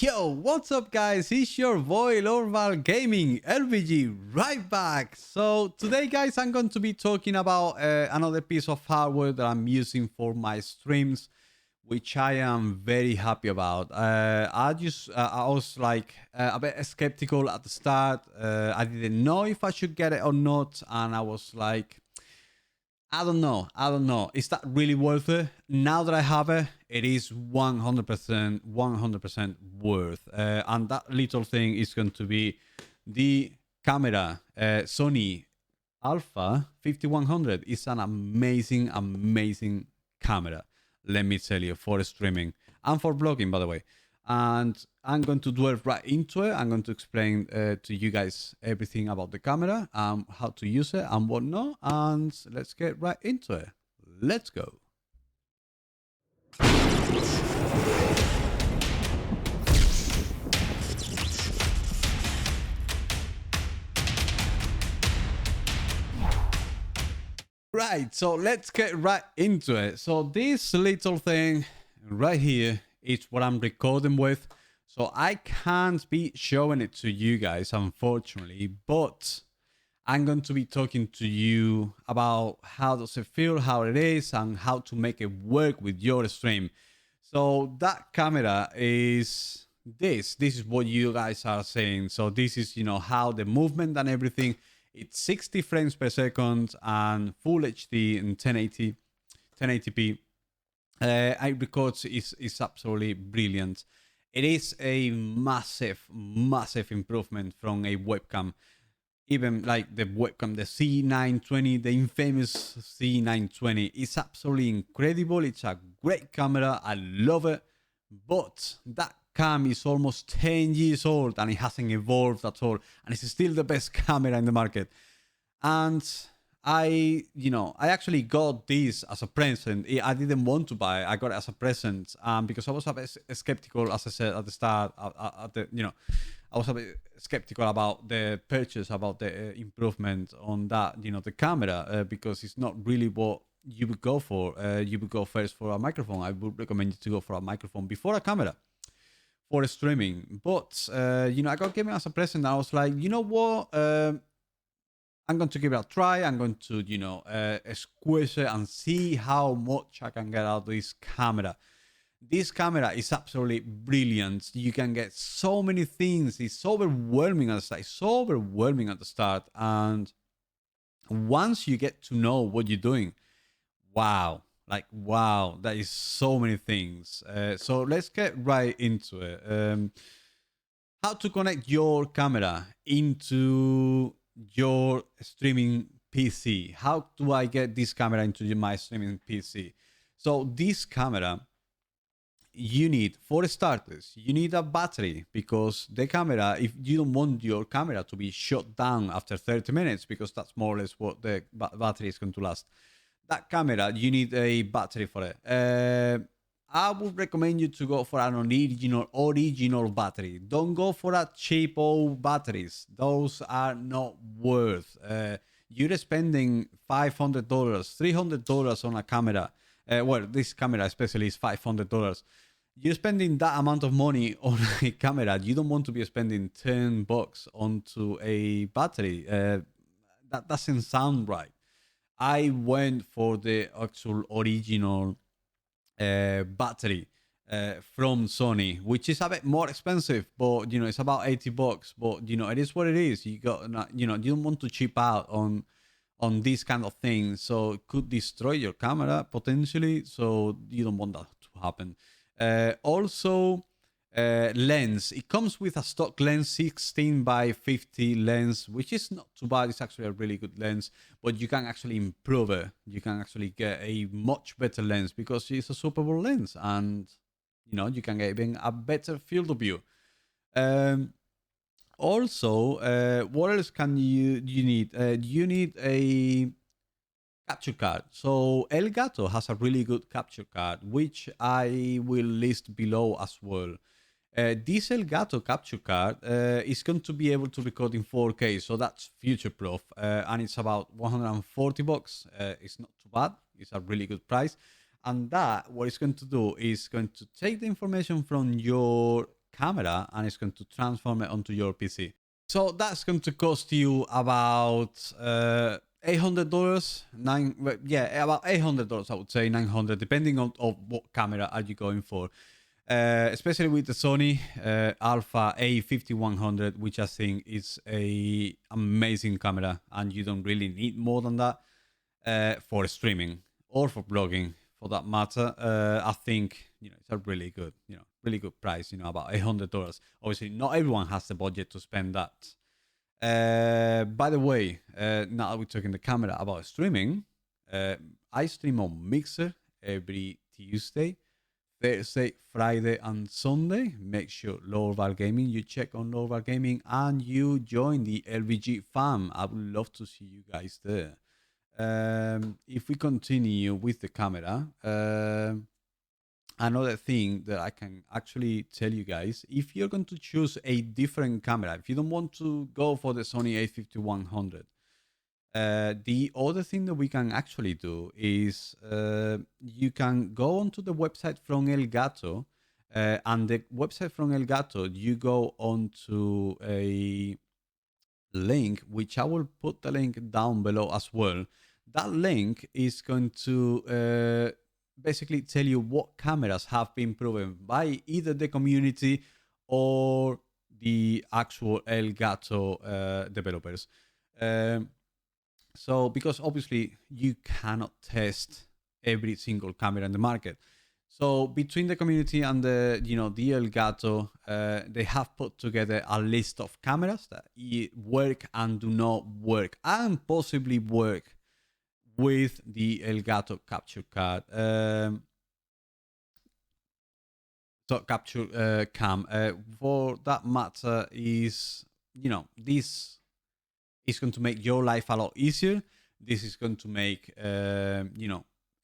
Yo, what's up guys? It's your boy Lord Val Gaming, LVG, right back. So today guys, I'm going to be talking about another piece of hardware that I'm using for my streams, which I am very happy about. I was like a bit skeptical at the start. I didn't know if I should get it or not. And I was like, I don't know. I don't know. Is that really worth it? Now that I have it, it is 100% worth. And that little thing is going to be the camera. Sony Alpha 5100 is an amazing camera. Let me tell you, for streaming and for vlogging, by the way. And I'm going to delve right into it. I'm going to explain to you guys everything about the camera, how to use it and whatnot. And let's get right into it. Let's go. Right, so let's get right into it. So this little thing right here is what I'm recording with. So I can't be showing it to you guys, unfortunately, but I'm going to be talking to you about how does it feel, how it is, and how to make it work with your stream. So that camera is this. This is what you guys are saying. So this is, how the movement and everything. It's 60 frames per second and full HD in 1080p. I records is absolutely brilliant. It is a massive improvement from a webcam. Even like the webcam, the C920, the infamous C920, is absolutely incredible. It's a great camera. I love it. But that cam is almost 10 years old and it hasn't evolved at all. And it's still the best camera in the market. And I actually got this as a present. I didn't want to buy it. I got it as a present because I was a bit skeptical, as I said at the start. I was a bit skeptical about the purchase, about the improvement on that, the camera, because it's not really what you would go for. You would go first for a microphone. I would recommend you to go for a microphone before a camera for streaming. But, I got given as a present. And I was like, you know what? I'm going to give it a try. I'm going to, squish it and see how much I can get out of this camera. This camera is absolutely brilliant. You can get so many things. It's overwhelming at the start. It's so overwhelming at the start. And once you get to know what you're doing, wow. Like, wow, that is so many things. So let's get right into it. How to connect your camera into your streaming PC. How do I get this camera into my streaming PC? So this camera, you need, for starters, you need a battery, because the camera, if you don't want your camera to be shut down after 30 minutes, because that's more or less what the battery is going to last, that camera, you need a battery for it. I would recommend you to go for an original battery. Don't go for a cheap old batteries. Those are not worth. You're spending $500, $300 on a camera. Well, this camera especially is $500. You're spending that amount of money on a camera. You don't want to be spending $10 onto a battery. That doesn't sound right. I went for the actual original battery from Sony, which is a bit more expensive, but it's about $80. But it is what it is. You got you don't want to cheap out on these kind of things, so it could destroy your camera potentially. So you don't want that to happen. Also, lens. It comes with a stock lens, 16x50 lens, which is not too bad. It's actually a really good lens, but you can actually improve it. You can actually get a much better lens because it's a Super Bowl lens, and you can get even a better field of view. Also, what else can you need? You need a capture card. So Elgato has a really good capture card, which I will list below as well. This Elgato capture card is going to be able to record in 4K, so that's future proof, and it's about $140. It's not too bad. It's a really good price. And that, what it's going to do is going to take the information from your camera and it's going to transform it onto your PC. So that's going to cost you about $800, about $800, I would say, 900, depending on what camera are you going for. Especially with the Sony Alpha A5100, which I think is a amazing camera, and you don't really need more than that for streaming or for blogging, for that matter. I think it's a really good price. About $800. Obviously, not everyone has the budget to spend that. By the way, now that we're talking the camera about streaming, I stream on Mixer every Tuesday, Thursday, Friday, and Sunday. Make sure Lord Val Gaming, you check on Lord Val Gaming and you join the LVG fam. I would love to see you guys there. If we continue with the camera, another thing that I can actually tell you guys, if you're going to choose a different camera, if you don't want to go for the Sony A5100, the other thing that we can actually do is you can go onto the website from Elgato, and the website from Elgato, you go onto a link, which I will put the link down below as well. That link is going to basically tell you what cameras have been proven by either the community or the actual Elgato developers. So because obviously you cannot test every single camera in the market. So between the community and the Elgato, they have put together a list of cameras that work and do not work, and possibly work with the Elgato capture card. So capture cam. For that matter, is this is going to make your life a lot easier. This is going to make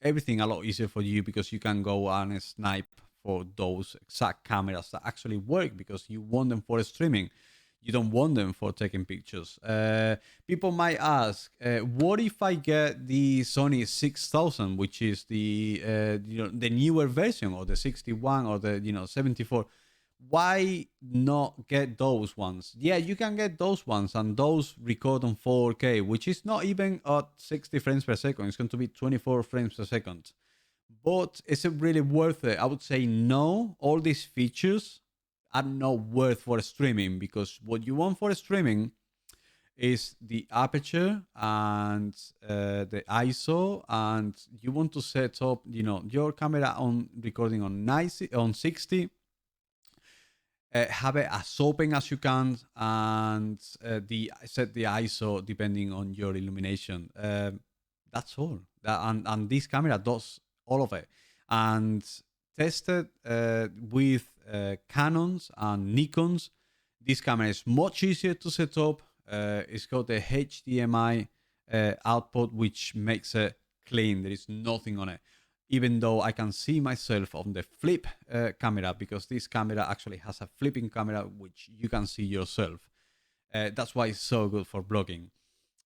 everything a lot easier for you, because you can go and snipe for those exact cameras that actually work, because you want them for streaming. You don't want them for taking pictures. People might ask, what if I get the Sony 6000, which is the the newer version, or the 61, or the 74? Why not get those ones? Yeah, you can get those ones, and those record on 4K, which is not even at 60 frames per second. It's going to be 24 frames per second. But is it really worth it? I would say no. All these features are not worth for streaming, because what you want for streaming is the aperture and the ISO, and you want to set up your camera on recording on 60. Have it as open as you can, and set the ISO depending on your illumination. That's all. And this camera does all of it. And tested with Canons and Nikons, this camera is much easier to set up. It's got the HDMI output, which makes it clean. There is nothing on it. Even though I can see myself on the flip camera, because this camera actually has a flipping camera, which you can see yourself. That's why it's so good for blogging.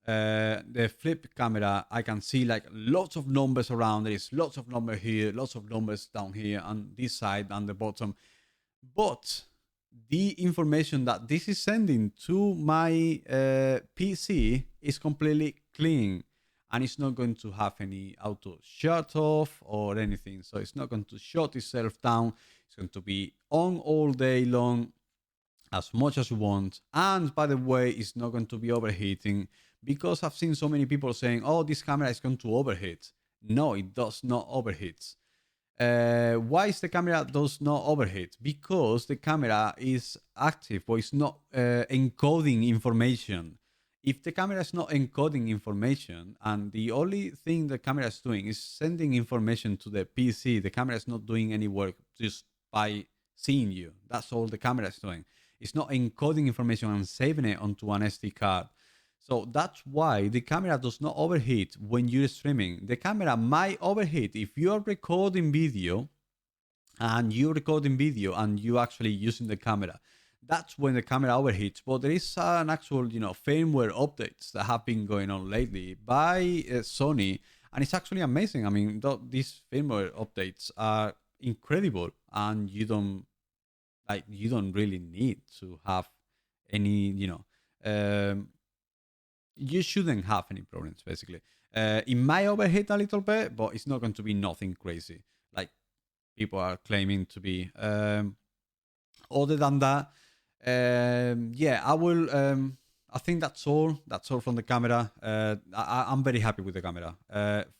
The flip camera, I can see like lots of numbers around. There is lots of numbers here, lots of numbers down here, on this side and the bottom. But the information that this is sending to my PC is completely clean. And it's not going to have any auto shut off or anything. So it's not going to shut itself down. It's going to be on all day long, as much as you want. And by the way, it's not going to be overheating, because I've seen so many people saying, oh, this camera is going to overheat. No, it does not overheat. Why is the camera does not overheat? Because the camera is active, but it's not encoding information. If the camera is not encoding information, and the only thing the camera is doing is sending information to the PC, the camera is not doing any work just by seeing you. That's all the camera is doing. It's not encoding information and saving it onto an SD card. So that's why the camera does not overheat when you're streaming. The camera might overheat if you are recording video and you're actually using the camera. That's when the camera overheats. But there is an actual, firmware updates that have been going on lately by Sony, and it's actually amazing. I mean, these firmware updates are incredible, and Like, you don't really need to have any, you shouldn't have any problems, basically. It might overheat a little bit, but it's not going to be nothing crazy like people are claiming to be. Other than that, yeah, I will. I think that's all. That's all from the camera. I'm very happy with the camera.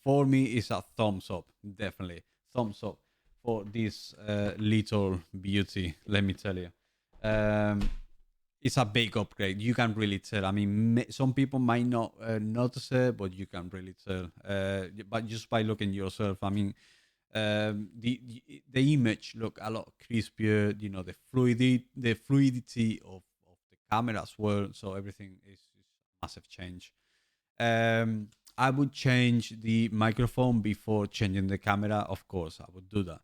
For me, it's a thumbs up, definitely thumbs up for this little beauty. Let me tell you. Um, it's a big upgrade. You can really tell. I mean, some people might not notice it, but you can really tell. But just by looking yourself, I mean, the image look a lot crispier. You know, the fluidity of the camera as well. So everything is a massive change. I would change the microphone before changing the camera. Of course, I would do that.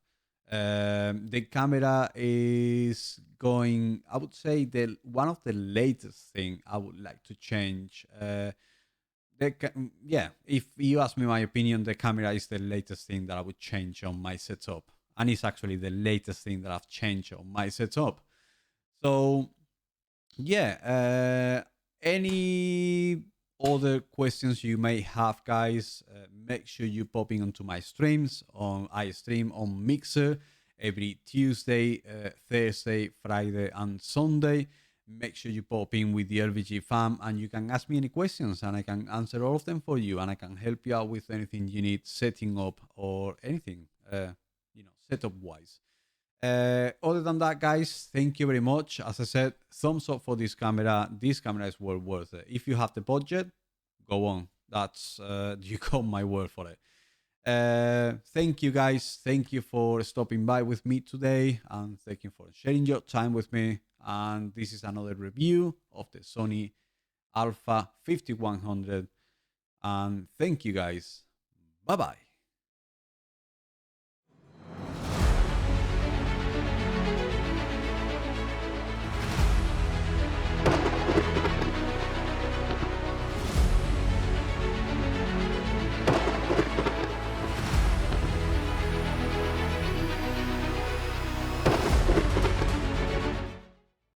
The camera is going. I would say the one of the latest thing I would like to change. Yeah, if you ask me my opinion, the camera is the latest thing that I would change on my setup, and it's actually the latest thing that I've changed on my setup. So yeah, any other questions you may have, guys, make sure you pop in onto my streams. I stream on Mixer every Tuesday, Thursday, Friday, and Sunday. Make sure you pop in with the LVG fam, and you can ask me any questions, and I can answer all of them for you, and I can help you out with anything you need setting up or anything, setup wise. Other than that, guys, thank you very much. As I said, thumbs up for this camera. This camera is well worth it. If you have the budget, go on. That's you got my word for it. Thank you, guys. Thank you for stopping by with me today, and thank you for sharing your time with me. And this is another review of the Sony Alpha 5100. And thank you, guys. Bye bye.